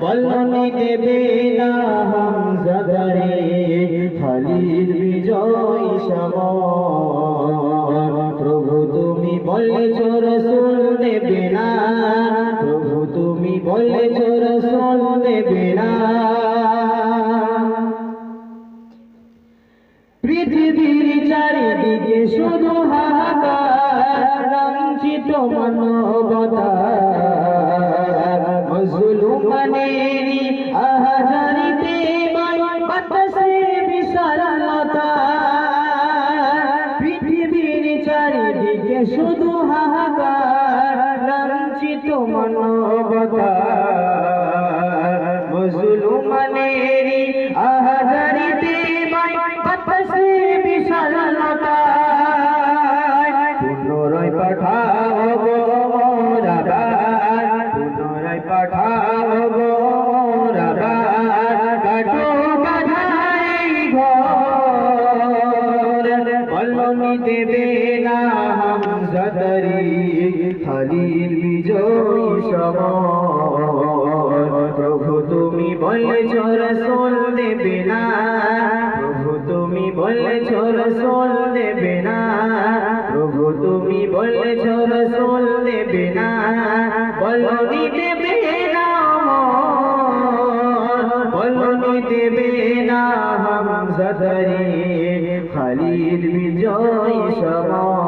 বলনি দেবে না হামজাদারে খালির বিজয় সমর। প্রভু তুমি বলেছ রাসূল দেবে না, প্রভু তুমি বলেছ রাসূল দেবে না। পৃথিবীর চারিদিকে শুধু হাহাকার, লাঞ্ছিত মানবতা মুসলমানেরই আহাজারিতে বাতাসে বিশালতা। পৃথিবীর চারিদিকে শুধু হাহাকার, লাঞ্ছিত মানবতা মুসলমানেরই আহাজারিতে বাতাসে বিশালতা। পুনরায় পাঠাও গো মোর আবার, পুনরায় পাঠাও গো মোর আবার, কাটো বাধাই ঘর। বলনি দেবে না হামজাদারে খালির বিজয় সমর। প্রভু তুমি বলেছ রাসূল দেবে না, প্রভু তুমি বলেছ রাসূল দেবে না, প্রভু তুমি বলেছ রাসূল দেবে না। বলনি দেবে না বলনি দেবে না হামজাদারে খালির বিজয় সমর।